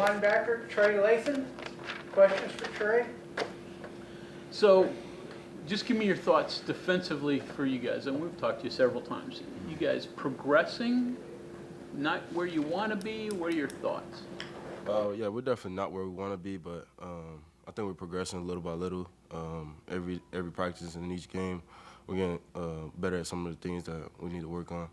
linebacker, Trey Lathan. Questions for Trey? So, just give me your thoughts defensively for you guys, and we've talked to you several times. You guys progressing, not where you want to be. What are your thoughts? Yeah, we're definitely not where we want to be, but I think we're progressing little by little. Every practice and in each game, we're getting better at some of the things that we need to work on.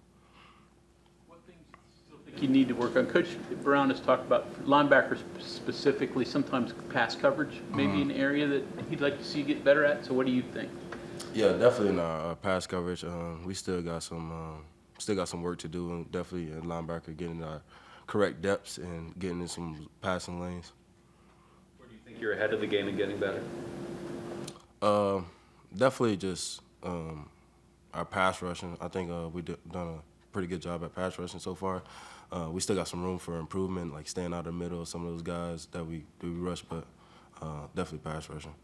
What things do you still think you need to work on? Coach Brown has talked about linebackers specifically, sometimes pass coverage, maybe an area that he'd like to see you get better at. So what do you think? Yeah, definitely in our pass coverage, we still got some work to do, and definitely in linebacker getting our correct depths and getting in some passing lanes. Where do you think you're ahead of the game and getting better? Definitely just our pass rushing. I think we've done a pretty good job at pass rushing so far. We still got some room for improvement, like staying out of the middle of some of those guys that we rush, but definitely pass rushing.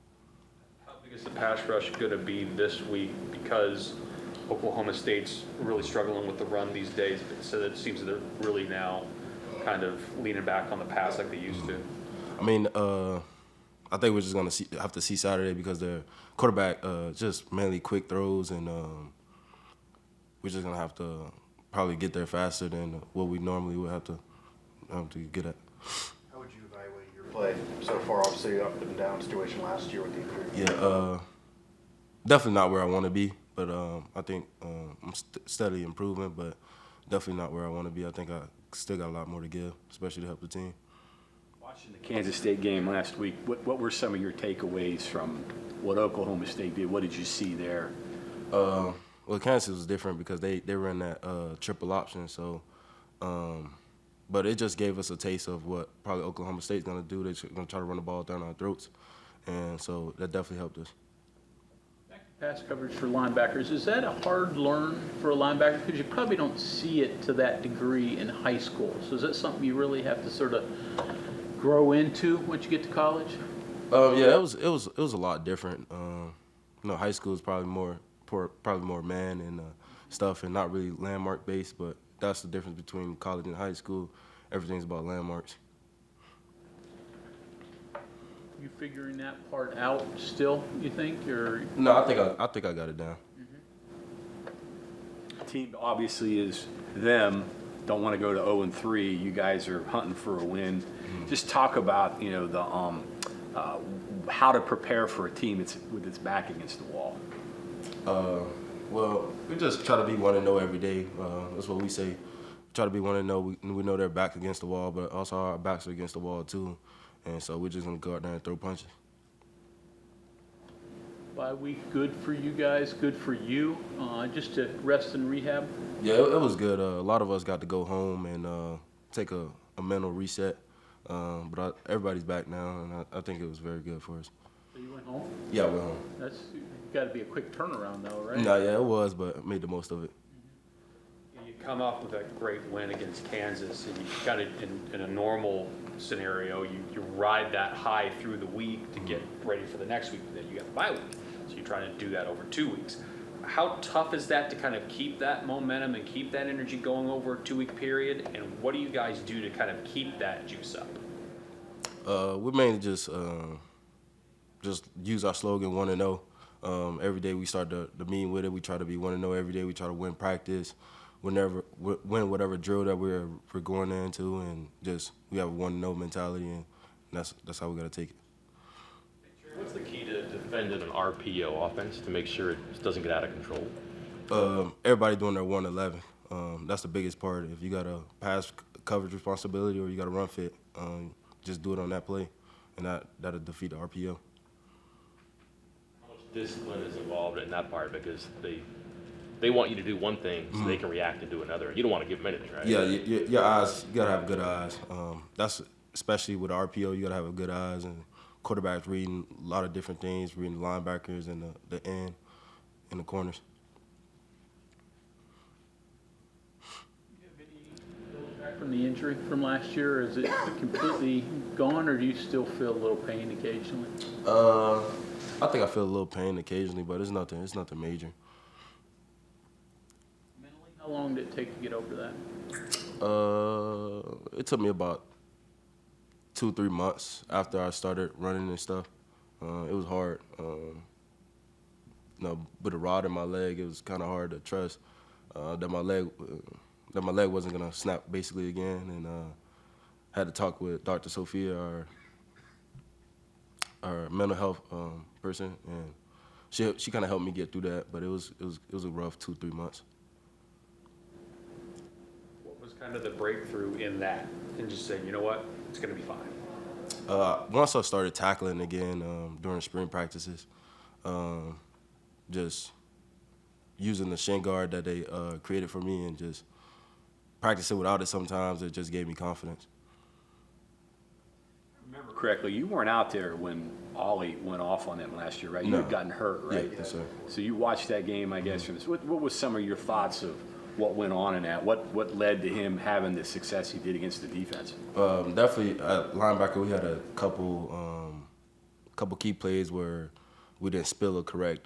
How big is the pass rush going to be this week? Because Oklahoma State's really struggling with the run these days, so it seems that they're really now kind of leaning back on the pass like they used to. I mean, I think we're just gonna have to see Saturday because their quarterback just mainly quick throws, and we're just gonna have to probably get there faster than what we normally would have to get at. How would you evaluate your play so far? Obviously, up and down situation last year with the injury. Yeah, definitely not where I want to be, but I think I'm steadily improving, but definitely not where I want to be. I think I still got a lot more to give, especially to help the team. Watching the Kansas State game last week, what were some of your takeaways from what Oklahoma State did? What did you see there? Well, Kansas was different because they ran that triple option, so but it just gave us a taste of what probably Oklahoma State's going to do. They're going to try to run the ball down our throats, and so that definitely helped us. Pass coverage for linebackers, is that a hard learn for a linebacker? Because you probably don't see it to that degree in high school. So is that something you really have to sort of grow into once you get to college? Yeah, it was a lot different. High school is probably more man and stuff, and not really landmark based. But that's the difference between college and high school. Everything's about landmarks. You figuring that part out still, you think, or? No, I think I got it down. Team obviously is them. Don't want to go to 0-3. You guys are hunting for a win. Just talk about the how to prepare for a team with its back against the wall. Well, we just try to be 1-0 every day. That's what we say. Try to be 1-0. We know their back against the wall, but also our backs are against the wall too. And so we're just going to go out there and throw punches. Bye week good for you guys, good for you, just to rest and rehab? Yeah, it was good. A lot of us got to go home and take a mental reset. But everybody's back now, and I think it was very good for us. So you went home? Yeah, I went home. That's got to be a quick turnaround though, right? No, yeah, it was, but made the most of it. You come off with a great win against Kansas, and you kind of, in a normal scenario, you ride that high through the week to get ready for the next week, then you got the bye week. So you're trying to do that over 2 weeks. How tough is that to kind of keep that momentum and keep that energy going over a 2-week period? And what do you guys do to kind of keep that juice up? We mainly just use our slogan 1-0. Every day we start the meeting with it. We try to be 1-0 every day. We try to win practice, win whatever drill that we're going into, and just we have a 1-0 mentality, and that's how we got to take it. What's the key to defending an RPO offense to make sure it doesn't get out of control? Everybody doing their 1-11. That's the biggest part. If you got a pass coverage responsibility or you got a run fit, just do it on that play, and that'll defeat the RPO. How much discipline is involved in that part? Because they want you to do one thing so they can react and do another. You don't want to give them anything, right? Yeah, your eyes, you got to have good eyes. That's especially with the RPO, you got to have good eyes, and quarterbacks reading a lot of different things, reading the linebackers and the end and the corners. Do you have any build back from the injury from last year? Is it completely gone, or do you still feel a little pain occasionally? I think I feel a little pain occasionally, but it's nothing major. Mentally, how long did it take to get over that? It took me about 2-3 months after I started running and stuff. It was hard. With a rod in my leg, it was kind of hard to trust that my leg wasn't gonna snap basically again, and had to talk with Dr. Sophia, our mental health person, and she kind of helped me get through that. But it was a rough 2-3 months. What was kind of the breakthrough in that, and just saying, you know what, it's gonna be fine? Once I started tackling again during spring practices, just using the shin guard that they created for me and just practicing without it sometimes, it just gave me confidence. Remember correctly, you weren't out there when Ollie went off on them last year, right? You No. had gotten hurt, right? Yeah, yes, sir. So you watched that game, I guess. What was some of your thoughts of what went on in that? What led to him having the success he did against the defense? Definitely at linebacker, we had a couple key plays where we didn't spill a correct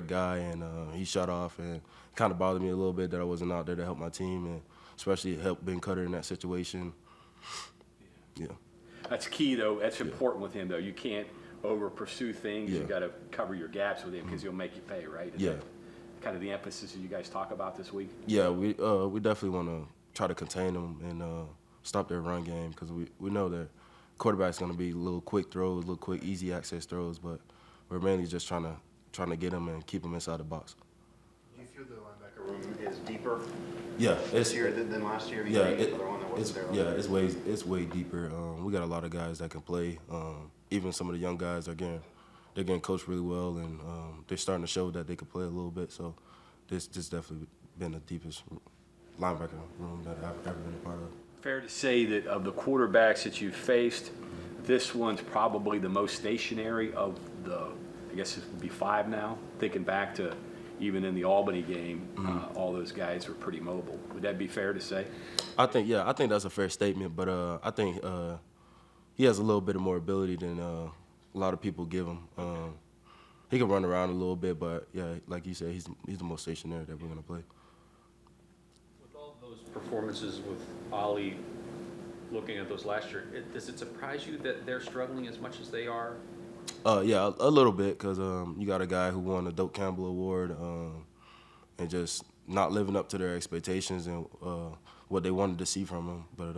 guy, and he shot off, and it kind of bothered me a little bit that I wasn't out there to help my team, and especially help Ben Cutter in that situation. Yeah. That's key, though. That's important with him, though. You can't over pursue things. Yeah. You got to cover your gaps with him because he'll make you pay, right? Is Yeah. that kind of the emphasis that you guys talk about this week? Yeah, we definitely want to try to contain them and stop their run game, because we know that quarterback's going to be little quick throws, little quick easy access throws, but we're mainly just trying to get them and keep them inside the box. Do you feel the linebacker room is deeper Yeah, this year than last year? Yeah, Another one that wasn't there last year? it's way deeper. We got a lot of guys that can play. Even some of the young guys they're getting coached really well, and they're starting to show that they can play a little bit. So this definitely been the deepest linebacker room that I've ever been a part of. Fair to say that of the quarterbacks that you've faced, this one's probably the most stationary of the, I guess it would be 5 now, thinking back to even in the Albany game, all those guys were pretty mobile. Would that be fair to say? I think that's a fair statement, but I think he has a little bit of more ability than a lot of people give him. He can run around a little bit, but yeah, like you said, he's the most stationary that we're gonna play. With all those performances with Ollie, looking at those last year, does it surprise you that they're struggling as much as they are? Yeah, a little bit, because you got a guy who won the Doak Campbell Award and just not living up to their expectations and what they wanted to see from him. But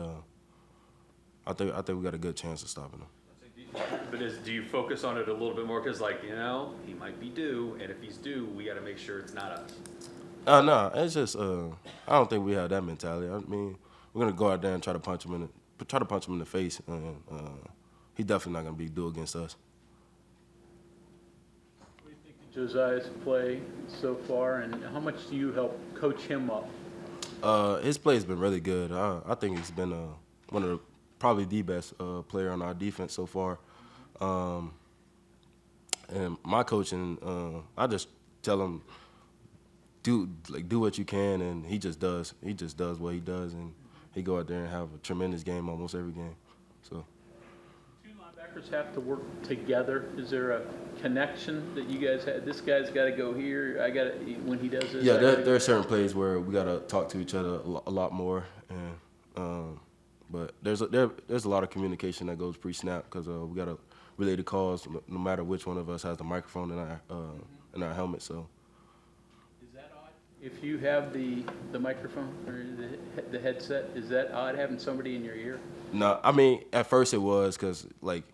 I think we got a good chance of stopping him. But do you focus on it a little bit more? Because, like, you know, he might be due, and if he's due, we got to make sure it's not us. No, it's just I don't think we have that mentality. I mean, we're gonna go out there and try to punch him in the face, and he's definitely not gonna be due against us. What do you think of Josiah's play so far, and how much do you help coach him up? His play's been really good. I think he's been one of probably the best player on our defense so far. And my coaching, I just tell him, do what you can, and he just does. He just does what he does, and he go out there and have a tremendous game almost every game. So. Two linebackers have to work together. Is there a connection that you guys have? This guy's got to go here. When he does this. Yeah, there are certain plays where we got to talk to each other a lot more, and but there's a lot of communication that goes pre-snap, because we got to relay the calls no matter which one of us has the microphone in our helmet. So. Is that odd? If you have the microphone or the headset, is that odd having somebody in your ear? No, I mean, at first it was, because like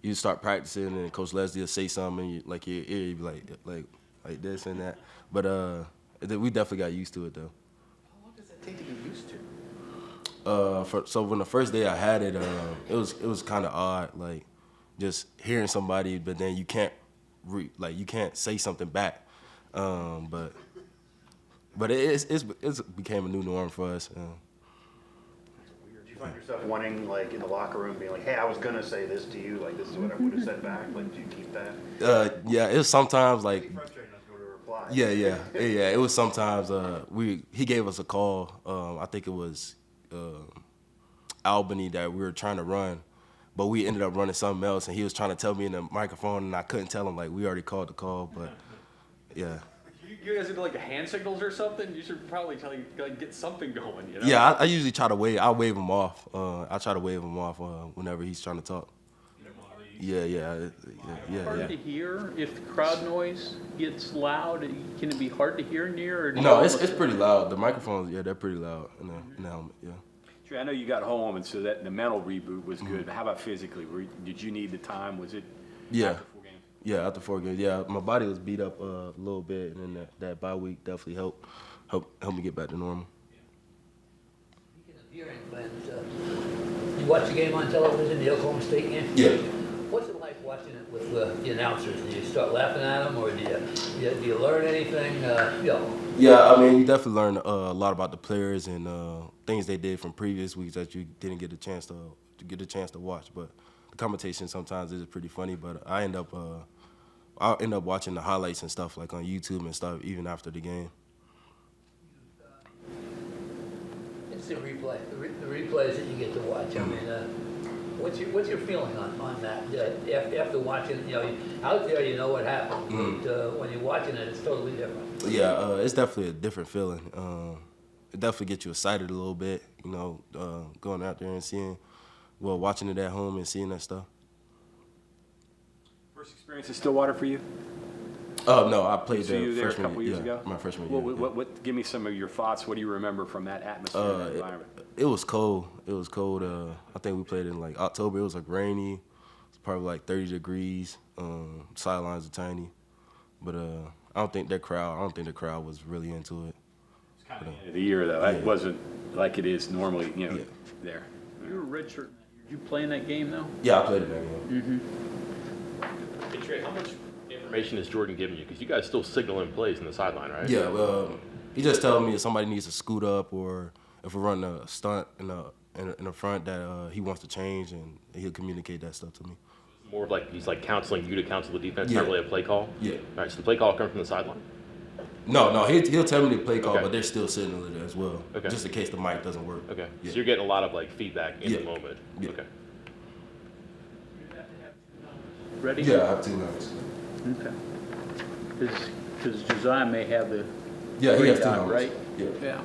you start practicing and Coach Leslie will say something, and your ear, you be like this and that. But we definitely got used to it though. How long does that take to get used to? So when the first day I had it, it was kind of odd, like just hearing somebody, but then you can't you can't say something back. But it's became a new norm for us. Do you find yourself wanting, like, in the locker room, being like, hey, I was going to say this to you, like, this is what I would have said back? Like, do you keep that? Yeah, it was sometimes like. It's frustrating not to go to a reply. Yeah. It was sometimes he gave us a call. I think it was Albany that we were trying to run, but we ended up running something else, and he was trying to tell me in the microphone, and I couldn't tell him, like, we already called the call. But yeah. You guys do like the hand signals or something? You should probably tell you, like, get something going, you know? Yeah, I usually try to wave. I wave him off. I try to wave him off whenever he's trying to talk. Yeah. Hard to hear if the crowd noise gets loud. Can it be hard to hear near? Or do you No, it's almost- pretty loud. The microphones, yeah, they're pretty loud in the helmet. Yeah. Trey, I know you got home, and so that the mental reboot was good. But how about physically? Did you need the time? Was it Yeah. after 4 games? Yeah, after 4 games. Yeah, my body was beat up a little bit, and then that bye week definitely helped me get back to normal. Speaking of hearing, Lance, you watch the game on television, the Oklahoma State game? Yeah. What's it like watching it with the announcers? Do you start laughing at them, or do you learn anything? Yeah, I mean, you definitely learn a lot about the players and things they did from previous weeks that you didn't get a chance to watch. But the commentation sometimes is pretty funny. But I'll end up watching the highlights and stuff like on YouTube and stuff even after the game. It's the replay, the replays that you get to watch. I mean, what's your feeling on that? After watching, out there, you know what happened, but when you're watching it, it's totally different. Yeah, it's definitely a different feeling. It definitely gets you excited a little bit, going out there and watching it at home and seeing that stuff. First experience in Stillwater for you? Oh no, I played So you were there a freshman couple year. years ago? My freshman year. What? Give me some of your thoughts. What do you remember from that atmosphere, that environment? It was cold. It was cold. I think we played in like October. It was like rainy. It was probably like 30 degrees. Sidelines are tiny, but I don't think the crowd was really into it. It's kind of the end of the year though. It wasn't like it is normally, Yeah. there. You were redshirting that year. Did you play in that game though? Yeah, I played in that game. Hey Trey, how much information is Jordan giving you? Because you guys still signaling plays in the sideline, right? Yeah, he just tells me if somebody needs to scoot up or if we run a stunt in the front that he wants to change, and he'll communicate that stuff to me. More of like he's like counseling you to counsel the defense, Yeah. not really a play call? Yeah. All right, so the play call comes from the sideline? No, he'll tell me to play call, Okay. but they're still signaling it as well, Okay. just in case the mic doesn't work. Okay, Yeah. so you're getting a lot of like feedback in Yeah. the moment? Yeah. Okay. Ready? Yeah, I have 2 numbers. Okay. Because Josiah may have the Yeah, he green has 2 dot, numbers. right? Yeah. Yeah.